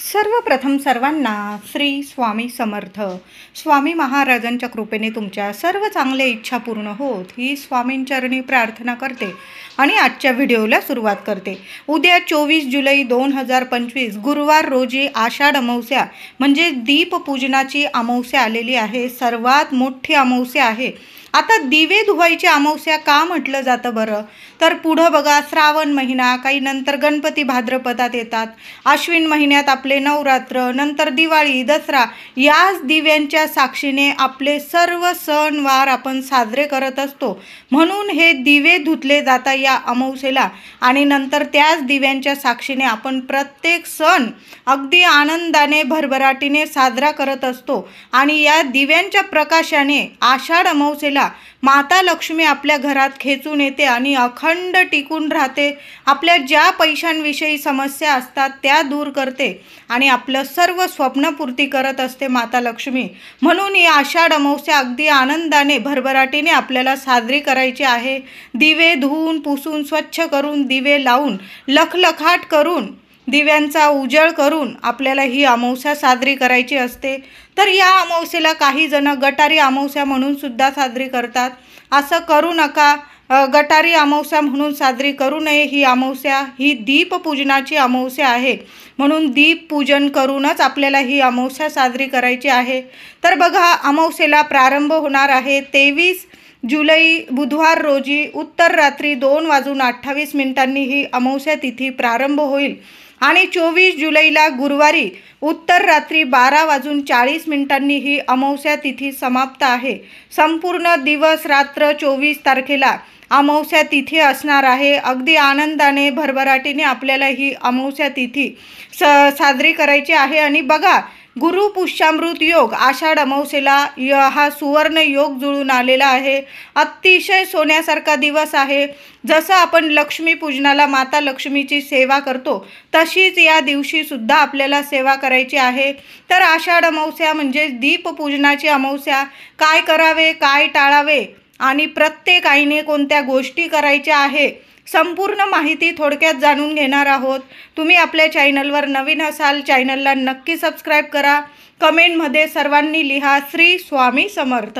सर्वप्रथम सर्वांना श्री स्वामी समर्थ. स्वामी महाराजांच्या कृपेने तुमच्या सर्व चांगल्या इच्छा पूर्ण होत ही स्वामींचरणी प्रार्थना करते आणि आजच्या व्हिडिओला सुरुवात करते. उद्या 24 जुलै 2025 गुरुवार रोजी आषाढ अमावस्या म्हणजे दीपपूजनाची अमावस्या आलेली आहे. सर्वात मोठी अमावस्या आहे. आता दिवे धुवायची अमावस्या का म्हटलं जातं बरं? तर पुढं बघा, श्रावण महिना, काही नंतर गणपती भाद्रपदात येतात, आश्विन महिन्यात आपले नवरात्र, नंतर दिवाळी, दसरा, याच दिव्यांच्या साक्षीने आपले सर्व सणवार आपण साजरे करत असतो. म्हणून हे दिवे धुतले जातात या अमावस्येला आणि नंतर त्याच दिव्यांच्या साक्षीने आपण प्रत्येक सण अगदी आनंदाने भरभराटीने साजरा करत असतो. आणि या दिव्यांच्या प्रकाशाने आषाढ अमावस्येला माता लक्ष्मी आपल्या घरात खेचून येते आणि अखंड टिकून राहते. आपल्या ज्या पैशांविषयी समस्या असतात त्या दूर करते आणि आपलं सर्व स्वप्नपूर्ती करत असते माता लक्ष्मी. म्हणून ही आषाढ अमावस्या अगदी आनंदाने भरभराटीने आपल्याला साजरी करायची आहे. दिवे धुवून पुसून स्वच्छ करून दिवे लावून लखलखाट करून दिव्यांचा उजळ करून आपल्याला ही अमावस्या साजरी करायची असते. तर या अमावस्येला काही जण गटारी अमावस्या म्हणून सुद्धा साजरी करतात. असं करू नका. गटारी अमावस्या म्हणून साजरी करू नये. ही अमावस्या ही दीपपूजनाची अमावस्या आहे. म्हणून दीपपूजन करूनच आपल्याला ही अमावस्या साजरी करायची आहे. तर बघा, अमावस्येला प्रारंभ होणार आहे 23 जुलै बुधवार रोजी उत्तर रात्री 2:28 ही अमावस्या तिथी प्रारंभ होईल आणि 24 जुलैला गुरुवारी उत्तर रात्री 12:40 ही अमावस्या तिथी समाप्त आहे. संपूर्ण दिवस रात्र 24 तारखेला अमावस्या तिथी असणार आहे. अगदी आनंदाने भरभराटीने आपल्याला ही अमावस्या तिथी साजरी करायची आहे. आणि बघा, गुरु पुष्यामृत योग आषाढ अमावस्येला हा सुवर्ण योग जुळून आलेला आहे. अतिशय सोन्यासारखा दिवस आहे. जसं आपण लक्ष्मी पूजनाला माता लक्ष्मीची सेवा करतो तशीच या दिवशी सुद्धा आपल्याला सेवा करायची आहे. तर आषाढ अमावस्या म्हणजे दीपपूजनाची अमावस्या. काय करावे, काय टाळावे आणि प्रत्येक आईने कोणत्या गोष्टी करायच्या आहे, संपूर्ण माहिती थोडक्यात जाणून घेणार आहोत. तुम्ही आपल्या चॅनलवर नवीन असाल, चॅनलला नक्की सबस्क्राईब करा. कमेंटमध्ये सर्वांनी लिहा श्री स्वामी समर्थ.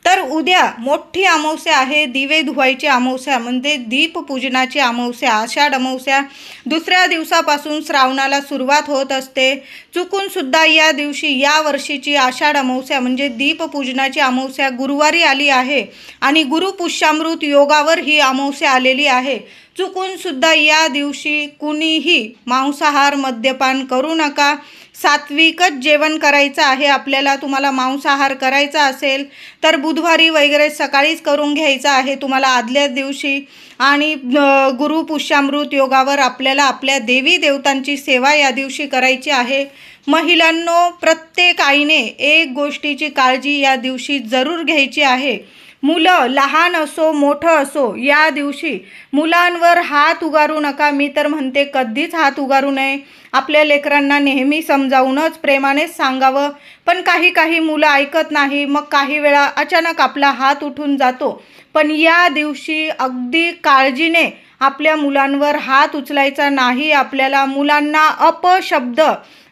तर उद्या मोठी अमावस्या आहे. दिवे धुवायची अमावस्या म्हणजे दीपपूजनाची अमावस्या, आषाढ अमावस्या. दुसऱ्या दिवसापासून श्रावणाला सुरुवात होत असते. चुकून सुद्धा या दिवशी या वर्षीची आषाढ अमावस्या म्हणजे दीपपूजनाची अमावस्या गुरुवारी आली आहे आणि गुरु पुष्यामृत योगावर ही अमावस्या आलेली आहे. चुकून सुद्धा या दिवशी कुणीही मांसाहार मद्यपान करू नका. सात्विकच जेवण करायचं आहे आपल्याला. तुम्हाला मांसाहार करायचा असेल तर बुधवारी वगैरे सकाळीच करून घ्यायचं आहे तुम्हाला आदल्या दिवशी. आणि गुरु पुष्यामृत योगावर आपल्याला आपल्या देवी देवतांची सेवा या दिवशी करायची आहे. महिलांनो, प्रत्येक आईने एक गोष्टीची काळजी या दिवशी जरूर घ्यायची आहे. मुलं लहान असो मोठं असो, या दिवशी मुलांवर हात उगारू नका. मी तर म्हणते कधीच हात उगारू नये. आपल्या लेकरांना नेहमी समजावूनच प्रेमानेच सांगावं. पण काही मुलं ऐकत नाही. मग काही वेळा अचानक आपला हात उठून जातो. पण या दिवशी अगदी काळजीने आपल्या मुलांवर हात उचलायचा नाही आपल्याला. मुलांना अपशब्द,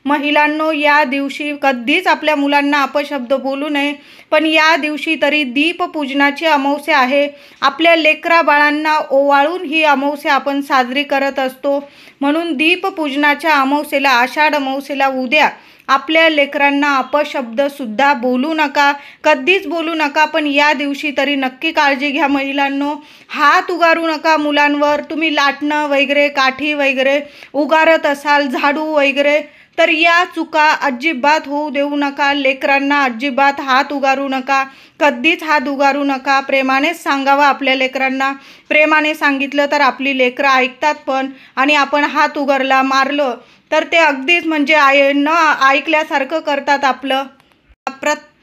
महिलांनो, या दिवशी कधीच आपल्या मुलांना अपशब्द बोलू नये. पण या दिवशी तरी दीपपूजनाची अमावस्या आहे. आपल्या लेकरा बाळांना ओवाळून ही अमावस्या आपण साजरी करत असतो. म्हणून दीपपूजनाच्या अमावस्येला, आषाढ अमावस्येला उद्या आपल्या लेकरांना अपशब्द सुद्धा बोलू नका, कधीच बोलू नका. पण या दिवशी तरी नक्की काळजी घ्या महिलांनो. हात उगारू नका मुलांवर. तुम्ही लाटणं वगैरे, काठी वगैरे उगारत असाल, झाडू वगैरे, तर या चुका अजिबात होऊ देऊ नका. लेकरांना अजिबात हात उगारू नका, कधीच हात उगारू नका. प्रेमानेच सांगावं आपल्या लेकरांना. प्रेमाने सांगितलं तर आपली लेकरं ऐकतात पण. आणि आपण हात उगारला, मारलं तर ते अगदीच म्हणजे न ऐकल्यासारखं करतात आपलं.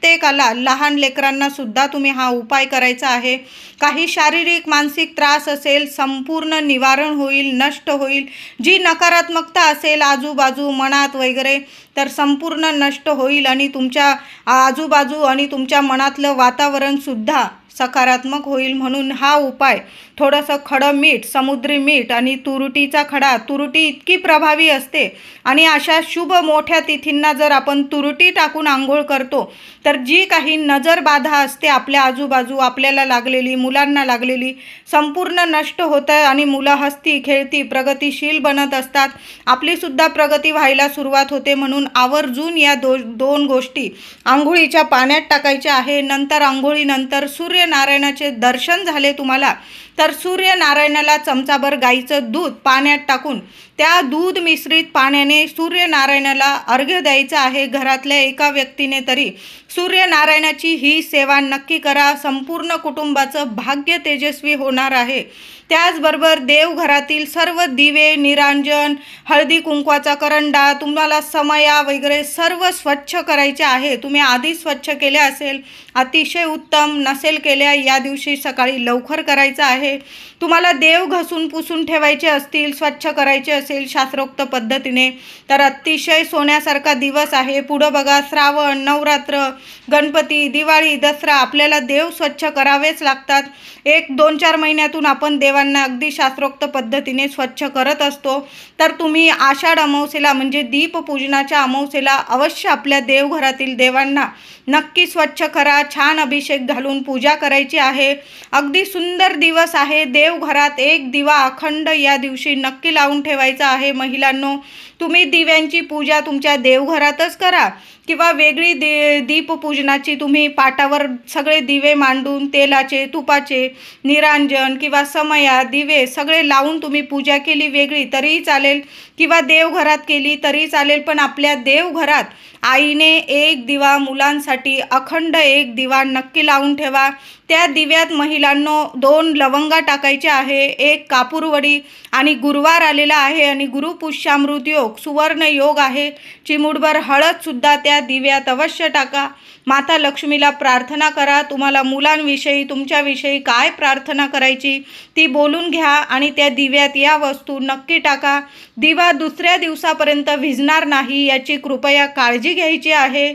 प्रत्येकाला, लहान लेकरांना सुद्धा तुम्ही हा उपाय करायचा आहे. काही शारीरिक मानसिक त्रास असेल संपूर्ण निवारण होईल, नष्ट होईल. जी नकारात्मकता असेल आजूबाजू मनात वगैरे तर संपूर्ण नष्ट होईल आणि तुमच्या आजूबाजू आणि तुमच्या मनातलं वातावरणसुद्धा सकारात्मक होईल. म्हणून हा उपाय थोडंसं खडं मीठ, समुद्री मीठ आणि तुरटीचा खडा, तुरटी इतकी प्रभावी असते आणि अशा शुभ मोठ्या तिथींना जर आपण तुरटी टाकून आंघोळ करतो तर जी काही नजर बाधा असते आपल्या आजूबाजू आपल्याला लागलेली, मुलांना लागलेली, संपूर्ण नष्ट होतं आणि मुलं हसती खेळती प्रगतिशील बनत असतात. आपलीसुद्धा प्रगती व्हायला सुरुवात होते. म्हणून आवर्जून या दोन गोष्टी आंघोळीच्या पाण्यात टाकायच्या आहे. नंतर आंघोळीनंतर सूर्यनारायणाचे दर्शन झाले तुम्हाला तर सूर्यनारायणाला चमचाभर गाईचं दूध पाण्यात टाकून त्या दूध मिश्रित पाण्याने सूर्यनारायणाला अर्घ्य द्यायचं आहे. घरातल्या एका व्यक्तीने तरी सूर्यनारायणाची ही सेवा नक्की करा. संपूर्ण कुटुंबाचं भाग्य तेजस्वी होणार आहे. त्याचबरोबर देवघरातील सर्व दिवे, निरांजन, हळदी कुंकवाचा करंडा, तुम्हाला समया वगैरे सर्व स्वच्छ करायचे आहे. तुम्ही आधी स्वच्छ केल्या असेल अतिशय उत्तम, नसेल केल्या या दिवशी सकाळी लवकर करायचं आहे. तुम्हाला देव घसून पुसून ठेवायचे असतील, स्वच्छ करायचे असेल शास्त्रोक्त पद्धतीने तर अतिशय सोन्यासारखा दिवस आहे. पुढं बघा, श्रावण, नवरात्र, गणपती, दिवाळी, दसरा आपल्याला देव स्वच्छ करावेच लागतात. 1-2-4 महिन्यातून आपण देवांना अगदी शास्त्रोक्त पद्धतीने स्वच्छ करत असतो. तर तुम्ही आषाढ अमावस्येला म्हणजे दीपपूजनाच्या अमावस्येला अवश्य आपल्या देवघरातील देवांना नक्की स्वच्छ करा. छान अभिषेक घालून पूजा करायची आहे. अगदी सुंदर दिवस आहे. देवघरात एक दिवा अखंड या दिवशी नक्की लावून ठेवायचा आहे. महिलांनो, तुम्ही दिव्यांची पूजा तुमच्या देवघरातच करा किंवा वेगळी दीपपूजनाची तुम्ही पाटावर सगळे दिवे मांडून तेलाचे, तुपाचे, निरांजन किंवा समया, दिवे सगळे लावून तुम्ही पूजा केली वेगळी तरीही चालेल किंवा देवघरात केली तरी चालेल. पण आपल्या देवघरात आईने एक दिवा, मुलांसाठी अखंड एक दिवा नक्की लावून ठेवा. त्या दिव्यात महिलांनो 2 लवंगा टाकायच्या आहे, 1 कापूरवडी आणि गुरुवार आलेला आहे आणि गुरुपुष्यामृत योग, सुवर्ण योग आहे. चिमूटभर हळदसुद्धा त्या दिव्यात अवश्य टाका. माता लक्ष्मीला प्रार्थना करा. तुम्हाला मुलांविषयी, तुमच्याविषयी काय प्रार्थना करायची ती बोलून घ्या आणि त्या दिव्यात या वस्तू नक्की टाका. दिवा दुसऱ्या दिवसापर्यंत विझणार नाही याची कृपया काळजी घ्यायची आहे.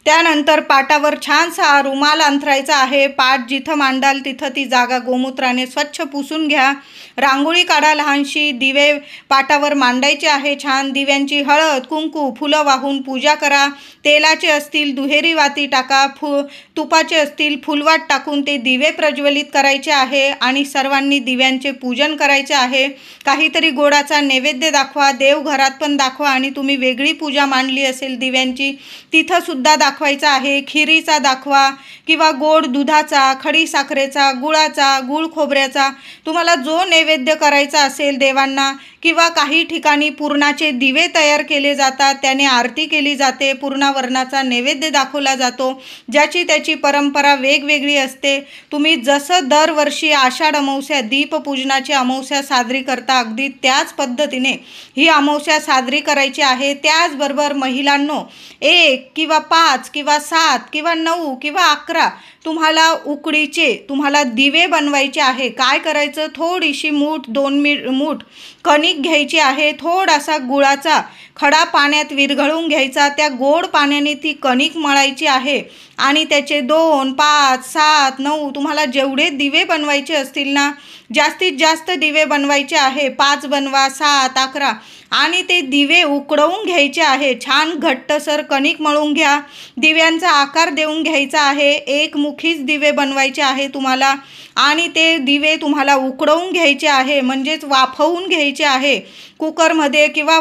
त्यानंतर पाटावर छानसा रुमाल अंथरायचा आहे. पाट जिथं मांडाल तिथं ती जागा गोमूत्राने स्वच्छ पुसून घ्या. रांगोळी काढा लहानशी. दिवे पाटावर मांडायचे आहे. छान दिव्यांची हळद, कुंकू, फुलं वाहून पूजा करा. तेलाचे असतील दुहेरी वाती टाका. तुपाचे असतील फुलवात टाकून ते दिवे प्रज्वलित करायचे आहे आणि सर्वांनी दिव्यांचे पूजन करायचे आहे. काहीतरी गोडाचा नैवेद्य दाखवा. देवघरात पण दाखवा आणि तुम्ही वेगळी पूजा मांडली असेल दिव्यांची तिथंसुद्धा दाखवायचा आहे. खिरीचा दाखवा किंवा गोड दुधाचा, खडी साखरेचा, गुळाचा, गुळ खोबऱ्याचा, तुम्हाला जो नैवेद्य करायचा असेल देवांना किंवा काही ठिकाणी पुरणाचे दिवे तयार केले जातात, त्याने आरती केली जाते, पुरणावरणाचा नैवेद्य दाखवला जातो. ज्याची त्याची परंपरा वेगवेगळी असते. तुम्ही जसं दरवर्षी आषाढ अमावस्या, दीपपूजनाची अमावस्या साजरी करता अगदी त्याच पद्धतीने ही अमावस्या साजरी करायची आहे. त्याचबरोबर महिलांनो 1 किंवा 5 किंवा 7 किंवा 9 किंवा 11 तुम्हाला उकडीचे तुम्हाला दिवे बनवायचे आहे. काय करायचं, थोडीशी मूठ 2 मूठ कणिक घ्यायची आहे. थोडासा गुळाचा खडा पाण्यात विरघळून घ्यायचा. त्या गोड पाण्याने ती कणिक मळायची आहे आणि त्याचे 2, 5, 7, 9 तुम्हाला जेवढे दिवे बनवायचे असतील ना, जास्तीत जास्त दिवे बनवायचे आहे. 5 बनवा, 7, 11 आणि ते दिवे उकडवून घ्यायचे आहे. छान घट्टसर कणिक मळून घ्या. दिव्यांचा आकार देऊन घ्यायचा आहे. एकमुखीच दिवे बनवायचे आहे तुम्हाला आणि ते दिवे तुम्हाला उकडवून घ्यायचे आहे, म्हणजेच वाफवून घ्यायचे आहे. कुकरमध्ये किंवा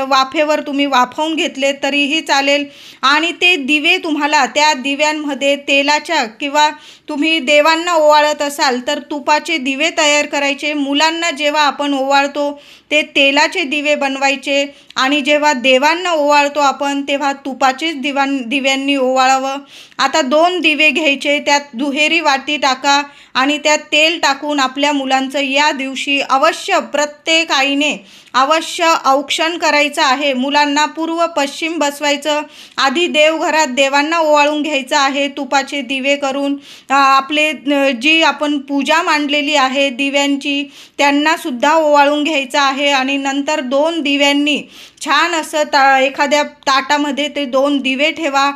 वाफेवर तुम्ही वाफवून घेतले तरीही चालेल आणि ते दिवे तुम्हाला त्या दिव्यांमध्ये तेलाच्या किंवा तुम्ही देवांना ओवाळत असाल तर तुपाचे दिवे तयार करायचे. मुलांना जेव्हा आपण ओवाळतो ते तेलाचे दिवे बनवायचे आणि जेव्हा देवांना ओवाळतो आपण तेव्हा तुपाचेच दिव्यांनी ओवाळावं. आता 2 दिवे घ्यायचे, त्यात दुहेरी वाटी टाका आणि त्यात तेल टाकून आपल्या मुलांचं या दिवशी अवश्य प्रत्येक आईने अवश्य औक्षण करायचं आहे। मुलांना पूर्व पश्चिम बसवायचं। आधी देवघरात देवांना ओवाळून घ्यायचं आहे तुपाचे दिवे करून। आपले जी आपण पूजा मांडलेली आहे दिव्यांची त्यांना सुद्धा ओवाळून घ्यायचं आहे आणि नंतर 2 दिव्यांनी छान असं एखाद्या ताटामध्ये ते 2 दिवे ठेवा,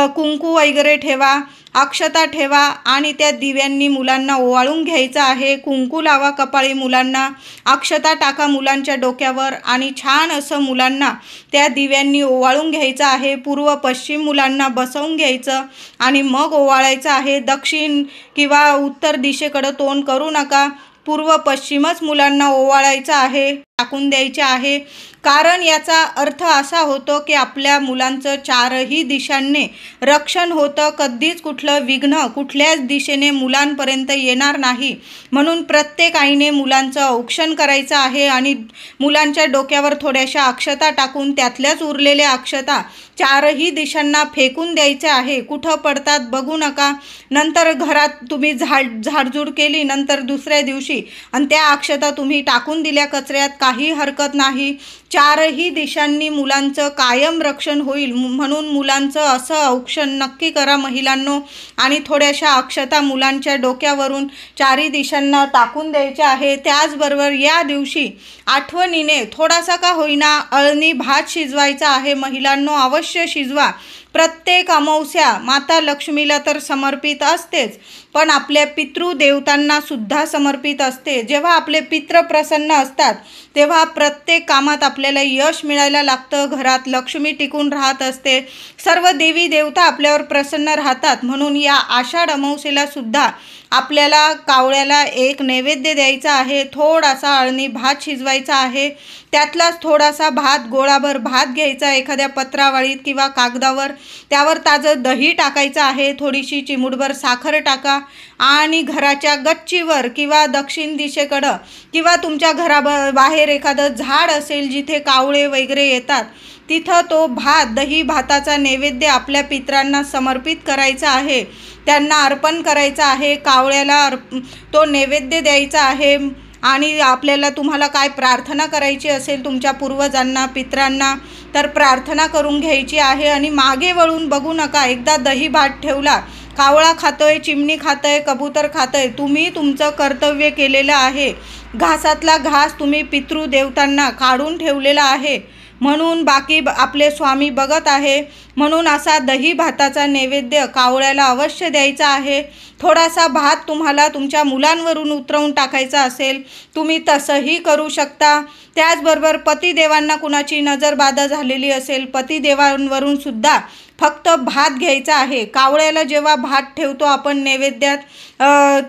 कुंकू वगैरे ठेवा, अक्षता ठेवा आणि त्या दिव्यांनी मुलांना ओवाळून घ्यायचं आहे। कुंकू लावा कपाळी मुलांना, अक्षता टाका मुलांच्या डोक्यावर आणि छान असं मुलांना त्या दिव्यांनी ओवाळून घ्यायचं आहे। पूर्व पश्चिम मुलांना बसवून घ्यायचं आणि मग ओवाळायचं आहे। दक्षिण किंवा उत्तर दिशेकडे तोंड करू नका, पूर्व पश्चिमच मुलांना ओवाळायचं आहे, टाकून द्यायचे आहे। कारण याचा अर्थ असा होतो की आपल्या मुलांचं 4ही दिशांनी रक्षण होतं, कधीच कुठलं विघ्न कुठल्याच दिशेने मुलांपर्यंत येणार नाही। म्हणून प्रत्येक आईने मुलांचं औक्षण करायचं आहे आणि मुलांच्या डोक्यावर थोड्याशा अक्षता टाकून त्यातल्याच उरलेल्या अक्षता 4ही दिशांना फेकून द्यायच्या आहे। कुठं पडतात बघू नका। नंतर घरात तुम्ही झाडझूड केली नंतर दुसऱ्या दिवशी आणि त्या अक्षता तुम्ही टाकून दिल्या कचऱ्यात, काही हरकत नाही। 4ही दिशांनी मुलांचं कायम रक्षण होईल। म्हणून मुलांचं असं औक्षण नक्की करा महिलांनो आणि थोड्याशा अक्षता मुलांच्या डोक्यावरून 4ही दिशांना टाकून द्यायच्या आहे। त्याचबरोबर या दिवशी आठवणीने थोडासा का होईना अळणी भात शिजवायचा आहे महिलांनो, अवश्य शिजवा। प्रत्येक अमावस्या माता लक्ष्मीला तर समर्पित असतेच, पण आपल्या पितृदेवतांना सुद्धा समर्पित असते। जेव्हा आपले पितृ प्रसन्न असतात तेव्हा प्रत्येक कामात आपल्याला यश मिळायला लागतं, घरात लक्ष्मी टिकून राहत असते, सर्व देवी देवता आपल्यावर प्रसन्न राहतात। म्हणून या आषाढ अमावस्येला सुद्धा आपल्याला कावळ्याला एक नैवेद्य द्यायचा आहे, थोडासा अळणी भात शिजवायचा आहे। त्यातलाच थोडासा भात, गोळाभर भात घ्यायचा एखाद्या पत्रावळीत किंवा कागदावर, त्यावर ताजं दही टाकायचं आहे, थोडीशी चिमूटभर साखर टाका आणि घराच्या गच्चीवर किंवा दक्षिण दिशेकडं किंवा तुमच्या घराबाहेर एखादं झाड असेल जिथे कावळे वगैरे येतात तिथं तो भात, दही भाताचा नैवेद्य आपल्या पितरांना समर्पित करायचा आहे, त्यांना अर्पण करायचा आहे। कावळ्याला तो नैवेद्य द्यायचा आहे आणि आपल्याला तुम्हाला काय प्रार्थना करायची असेल तुमच्या पूर्वजांना पितरांना तर प्रार्थना करून घ्यायची आहे आणि मागे वळून बघू नका। एकदा दही भात ठेवला, कावळा खातोय, चिमणी खातोय, कबूतर खातोय, तुम्ही तुमचं कर्तव्य केलेलं आहे। घासातला घास तुम्ही पितृदेवतांना काढून ठेवलेला आहे, म्हणून बाकी आपले स्वामी बघत आहे। म्हणून असा दही भाताचा नैवेद्य कावळ्याला अवश्य द्यायचा आहे। थोडासा भात तुम्हाला तुमच्या मुलांवरून उतरवून टाकायचा असेल तुम्ही तसंही करू शकता। त्याचबरोबर पतिदेवांना कुणाची नजरबाधा झालेली असेल पतिदेवांवरून सुद्धा फक्त भात घ्यायचा आहे। कावळ्याला जेव्हा भात ठेवतो आपण नैवेद्यात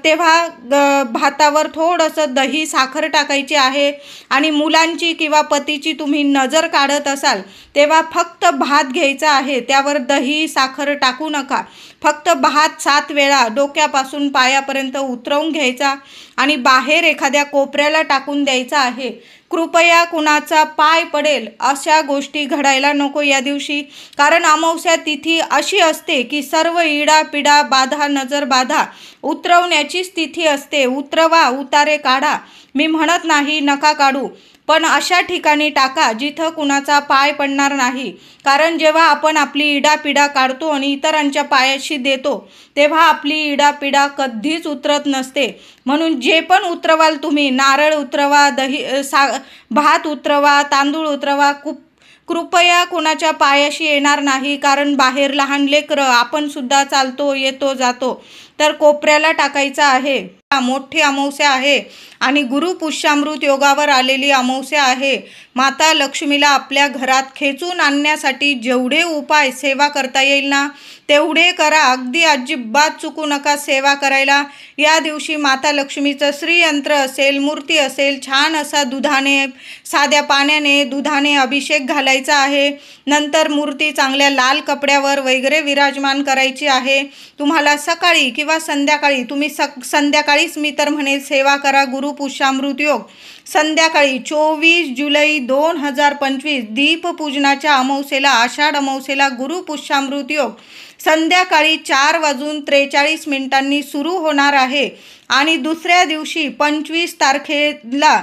तेव्हा भातावर थोडंसं दही साखर टाकायची आहे आणि मुलांची किंवा पतीची तुम्ही नजर काढत असाल तेव्हा फक्त भात घ्यायचा आहे, त्यावर दही साखर टाकू नका। फक्त भात 7 वेळा डोक्यापासून पायापर्यंत उतरवून घ्यायचा आणि बाहेर एखाद्या कोपऱ्याला टाकून द्यायचा आहे। कृपया कुणाचा पाय पडेल अशा गोष्टी घडायला नको या दिवशी, कारण अमावस्या तिथी अशी असते की सर्व इडा पिडा बाधा नजर बाधा उतरवण्याचीच तिथी असते। उतरवा, उतारे काढा, मी म्हणत नाही नका काढू, पण अशा ठिकाणी टाका जिथं कुणाचा पाय पडणार नाही। कारण जेव्हा आपण आपली इडापिडा काढतो आणि इतरांच्या पायाशी देतो तेव्हा आपली इडापिडा कधीच उतरत नसते। म्हणून जे पण उतरवाल तुम्ही, नारळ उतरवा, भात उतरवा, तांदूळ उतरवा, कृपया कुणाच्या पायाशी येणार नाही। कारण बाहेर लहान लेकरं, आपण सुद्धा चालतो येतो जातो, तर कोपऱ्याला टाकायचं आहे। मोठी अमावस्या आहे आणि गुरु पुष्यामृत योगावर आलेली अमावस्या आहे। माता लक्ष्मीला आपल्या घरात खेचून आणण्यासाठी जेवढे उपाय सेवा करता येईल ना तेवढे करा, अगदी अजिबात चुकू नका सेवा करायला। या दिवशी माता लक्ष्मीचं श्रीयंत्र असेल, मूर्ती असेल, छान असा दुधाने, साध्या पाण्याने दुधाने अभिषेक घालायचा आहे। नंतर मूर्ती चांगल्या लाल कपड्यावर वगैरे विराजमान करायची आहे। तुम्हाला सकाळी किंवा संध्याकाळी, तुम्ही संध्याकाळीच मी तर म्हणेल सेवा करा गुरु पुष्यामृत योग, संध्याकाळी 24 जुलै 2025 दीपपूजनाच्या अमावस्येला, आषाढ अमावस्येला गुरुपुष्यामृत योग संध्याकाळी 4:43 सुरू होणार आहे आणि दुसऱ्या दिवशी 25 तारखेला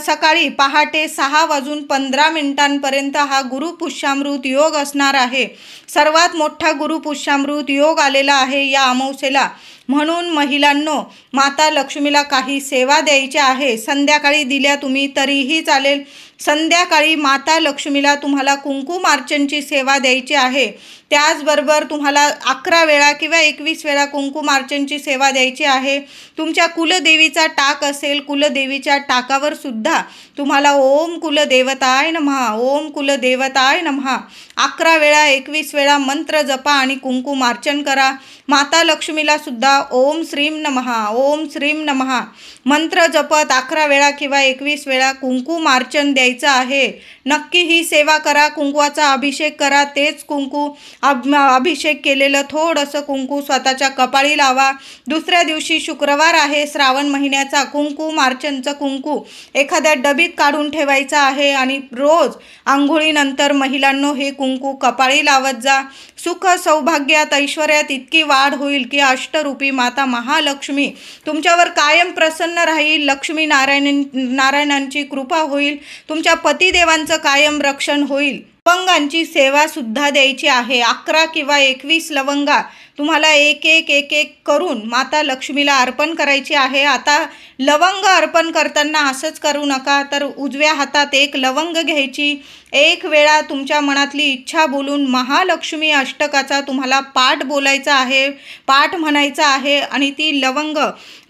सकाळी पहाटे 6:15 हा गुरुपुष्यामृत योग असणार आहे। सर्वात मोठा गुरुपुष्यामृत योग आलेला आहे या अमावस्येला, म्हणून महिलांनो, माता लक्ष्मीला काही सेवा द्यायच्या आहे। संध्याकाळी दिल्या तुम्ही तरीही चालेल। संध्याकाळी माता लक्ष्मीला तुम्हाला कुंकुमार्चनची सेवा द्यायची आहे। त्याचबरोबर तुम्हाला 11 वेळा किंवा 21 वेळा कुंकुमार्चनची सेवा द्यायची आहे। तुमच्या कुलदेवीचा टाक असेल, कुलदेवीच्या टाकावर सुद्धा तुम्हाला ओम कुलदेवताय नमः, ओम कुलदेवताय नमः 11 वेळा 21 वेळा मंत्र जपा आणि कुंकुमार्चन करा। माता लक्ष्मीला सुद्धा ओम श्रीम नमः, ओम श्रीम नमः मंत्र जपत 11 वेळा किंवा 21 वेळा कुंकुमार्चन द्यायचं आहे। नक्की ही सेवा करा, कुंकवाचा अभिषेक करा। तेच कुंकू अभिषेक केलेलं थोडंसं कुंकू स्वतःच्या कपाळी लावा। दुसऱ्या दिवशी शुक्रवार आहे, श्रावण महिन्याचा कुंकुमार्चनचं कुंकू एखाद्या डबीत काढून ठेवायचं आहे आणि रोज आंघोळीनंतर महिलांनो हे कुंकू कपाळी लावत जा। सुख सौभाग्यात ऐश्वर्यात इतकी वाढ होईल की अष्टरूपी माता महालक्ष्मी तुमच्यावर कायम प्रसन्न राहील। लक्ष्मी नारायणांची कृपा होईल, तुमच्या पतिदेवांचं कायम रक्षण होईल। लवंगांची सेवा सुद्धा द्यायची आहे। 11 किंवा 21 लवंगा तुम्हाला एक एक करून माता लक्ष्मीला अर्पण करायची आहे। आता लवंग अर्पण करताना असंच करू नका, तर उजव्या हातात एक लवंग घ्यायची, एक वेळा तुमच्या मनातली इच्छा बोलून महालक्ष्मी अष्टकाचा तुम्हाला पाठ बोलायचा आहे, पाठ म्हणायचा आहे आणि ती लवंग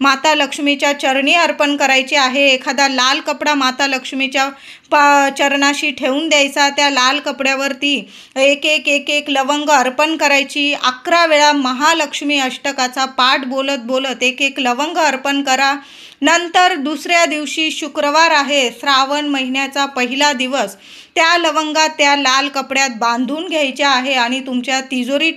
माता लक्ष्मीच्या चरणी अर्पण करायची आहे। एखादा लाल कपडा माता लक्ष्मीच्या चरणाशी ठेवून द्यायचा, त्या लाल कपड्यावरती एक लवंग अर्पण करायची। 11 वेळा महालक्ष्मी अष्टकाचा पाठ बोलत बोलत एक लवंग अर्पण करा। नंतर दुसऱ्या दिवशी शुक्रवार आहे, श्रावण महिन्याचा पहिला दिवस, त्या लवंगा त्या लाल कपड्यात बांधून घ्यायच्या आहे आणि तुमच्या तिजोरीत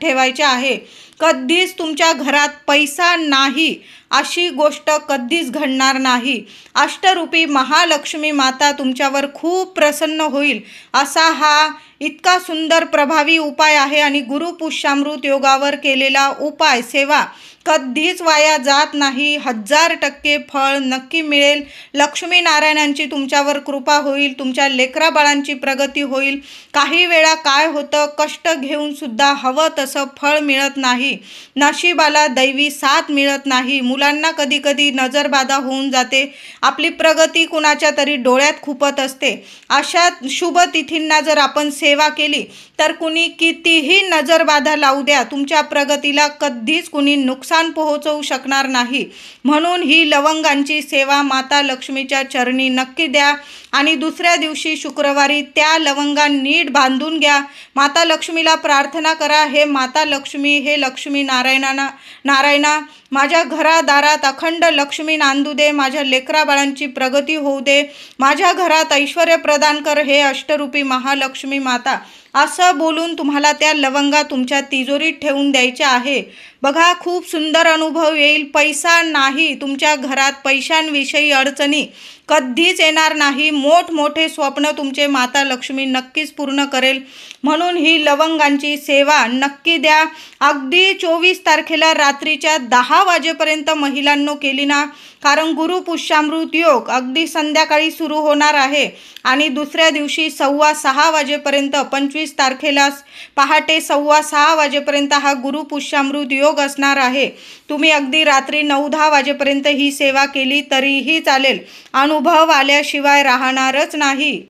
ठेवायच्या आहे। कधीच तुमच्या घरात पैसा नाही अशी गोष्ट कधीच घडणार नाही। अष्टरूपी महालक्ष्मी माता तुमच्यावर खूप प्रसन्न होईल असा हा इतका सुंदर प्रभावी उपाय आहे आणि गुरुपुष्यामृत योगावर केलेला उपाय सेवा कधीच वाया जात नाही। 1000% फळ नक्की मिळेल। लक्ष्मी नारायणांची तुमच्यावर कृपा होईल, तुमच्या लेकराबाळांची प्रगती होईल। काही वेळा काय होतं, कष्ट घेऊन सुद्धा हवं तसं फळ मिळत नाही, नशिबाला दैवी साथ मिळत नाही, मुलांना कधी कधी नजरबाधा होऊन जाते, आपली प्रगती कुणाच्या तरी डोळ्यात खुपत असते। अशा शुभ तिथींना जर आपण सेवा केली तर कुणी कितीही नजरबाधा लावू द्या, तुमच्या प्रगतीला कधीच कुणी नुकसान पोहोचवू शकणार नाही। म्हणून ही लवंगांची सेवा माता लक्ष्मीच्या चरणी नक्की द्या आणि दुसऱ्या दिवशी शुक्रवारी त्या लवंगा नीट बांधून घ्या। माता लक्ष्मीला प्रार्थना करा, हे माता लक्ष्मी, हे लक्ष्मी नारायणा माझ्या घरादारात अखंड लक्ष्मी नांदू दे, माझ्या लेकराबाळांची प्रगती होऊ दे, माझ्या घरात ऐश्वर्य प्रदान कर, हे अष्टरूपी महालक्ष्मी माता असं बोलून तुम्हाला त्या लवंगा तुमच्या तिजोरीत ठेवून द्यायच्या आहे। बघा, खूप सुंदर अनुभव येईल। पैसा नाही तुमच्या घरात, पैशांविषयी अडचणी कधीच येणार नाही। मोठमोठे स्वप्न तुमचे माता लक्ष्मी नक्कीच पूर्ण करेल। म्हणून ही लवंगांची सेवा नक्की द्या। अगदी 24 तारखेला रात्रीच्या 10 वाजेपर्यंत महिलांनो केली ना, कारण गुरुपुष्यामृत योग अगदी संध्याकाळी सुरू होणार आहे आणि दुसऱ्या दिवशी 6:15 वाजेपर्यंत 25 तारखेला पहाटे 6:15 वाजेपर्यंत हा गुरुपुष्यामृत योग असणार आहे। तुम्ही अगदी रात्री 9-10 वाजेपर्यंत ही सेवा केली तरीही चालेल, अनुभव आल्याशिवाय राहणारच नाही।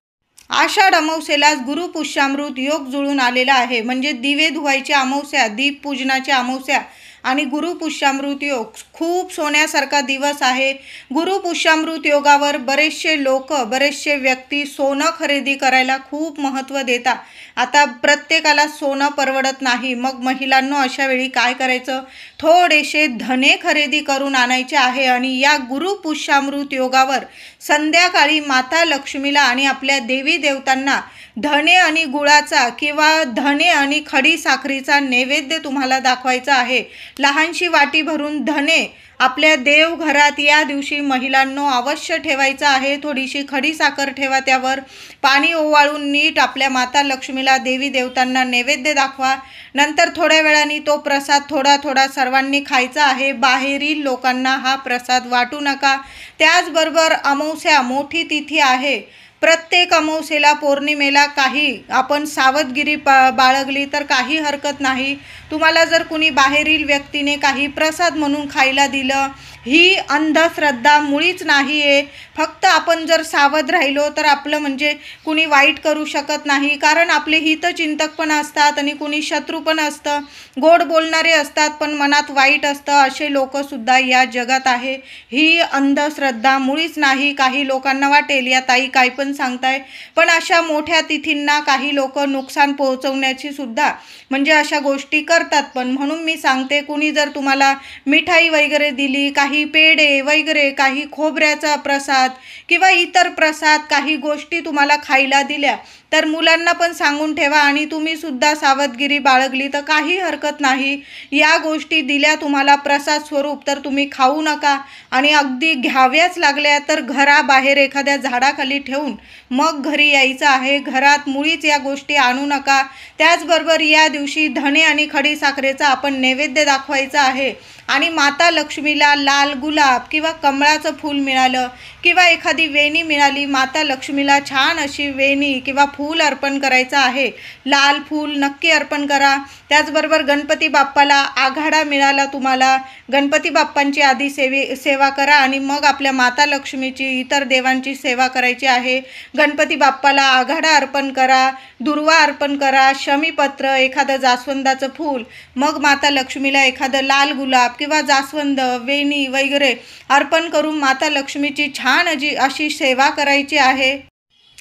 आषाढ अमावस्येलाच गुरुपुष्यामृत योग जुळून आलेला आहे, म्हणजे दिवे धुवायची अमावस्या, दीपपूजनाची अमावस्या आणि गुरुपुष्यामृत योग खूप सोन्यासारखा दिवस आहे। गुरुपुष्यामृत योगावर बरेचसे लोक, बरेचसे व्यक्ती सोनं खरेदी करायला खूप महत्त्व देतात। आता प्रत्येकाला सोनं परवडत नाही, मग महिलांनो अशा वेळी काय करायचं, थोडेसे धने खरेदी करून आणायचे आहे आणि या गुरुपुष्यामृत योगावर संध्याकाळी माता लक्ष्मीला आणि आपल्या देवी देवतांना धने आणि गुळाचा किंवा धने आणि खडी साखरेचा नैवेद्य तुम्हाला दाखवायचा आहे। लहानशी वाटी भरून धने आपल्या देवघरात या दिवशी महिलांनो अवश्य ठेवायचं आहे। थोडीशी खडी साखर ठेवा, त्यावर पाणी ओवाळून नीट आपल्या माता लक्ष्मीला, देवी देवतांना नैवेद्य दाखवा। नंतर थोड्या वेळाने तो प्रसाद थोडा थोडा सर्वांनी खायचा आहे। बाहेरील लोकांना हा प्रसाद वाटू नका। त्याचबरोबर अमावस्या मोठी तिथी आहे। प्रत्येक अमावस्येला पौर्णिमेला काही आपण सावधगिरी बाळगली तर काही हरकत नाही। तुम्हाला जर कुणी बाहेरील व्यक्तीने काही प्रसाद म्हणून खायला दिलं, ही अंधश्रद्धा मुळीच नाही आहे। फक्त आपण जर सावध राहिलो तर आपलं म्हणजे कुणी वाईट करू शकत नाही, कारण आपले हितचिंतक पण असतात आणि कुणी शत्रू पण असतं, गोड बोलणारे असतात पण मनात वाईट असतं, असे लोकसुद्धा या जगात आहे। ही अंधश्रद्धा मुळीच नाही। काही लोकांना वाटेल या ताई काय पण सांगताय, पण अशा मोठ्या तिथींना काही लोक नुकसान पोहोचवण्याची सुद्धा म्हणजे अशा गोष्टी करतात पण। म्हणून मी सांगते, कुणी जर तुम्हाला मिठाई वगैरे दिली, काही पेढे वगैरे, काही खोबऱ्याचा प्रसाद किंवा इतर प्रसाद, काही गोष्टी तुम्हाला खायला दिल्या तर मुलांना पण सांगून ठेवा आणि तुम्ही सुद्धा सावधगिरी बाळगली तर काही हरकत नाही। या गोष्टी दिल्या तुम्हाला प्रसाद स्वरूप तर तुम्ही खाऊ नका, आणि अगदी घ्याव्याच लागल्या तर घराबाहेर एखाद्या झाडाखाली ठेवून मग घरी यायचं आहे। घरात मुळीच या गोष्टी आणू नका। त्याचबरोबर या दिवशी धने आणि खडी साखरेचा आपण नैवेद्य दाखवायचा आहे, आणि माता लक्ष्मीला लाल गुलाब किंवा कमळाचं फूल मिळालं किंवा एखादी वेणी मिळाली, माता लक्ष्मीला छान अशी वेणी किंवा फूल अर्पण करायचं आहे। लाल फूल नक्की अर्पण करा। त्याचबरोबर गणपती बाप्पाला आघाडा मिळाला तुम्हाला, गणपती बाप्पांची आधी सेवा करा आणि मग आपल्या माता लक्ष्मीची, इतर देवांची सेवा करायची आहे। गणपती बाप्पाला आघाडा अर्पण करा, दुर्वा अर्पण करा, शमीपत्र, एखादं जास्वंदाचं फूल, मग माता लक्ष्मीला एखादं लाल गुलाब किंवा जास्वंद, वेणी वगैरे अर्पण करून माता लक्ष्मीची छान अशी सेवा करायची आहे।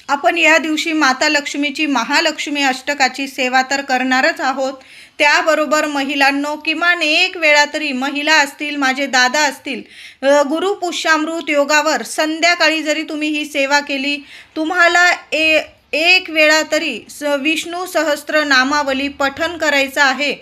आपण या दिवशी माता लक्ष्मीची महालक्ष्मी अष्टकाची सेवा तर करणारच आहोत। त्याबरोबर महिलांनो, किमान एक वेळा तरी, महिला असतील, माझे दादा असतील, गुरु पुष्यामृत योगावर संध्याकाळी जरी तुम्ही ही सेवा केली, तुम्हाला एक वेळा तरी विष्णू सहस्त्र नामावली पठण करायचं आहे।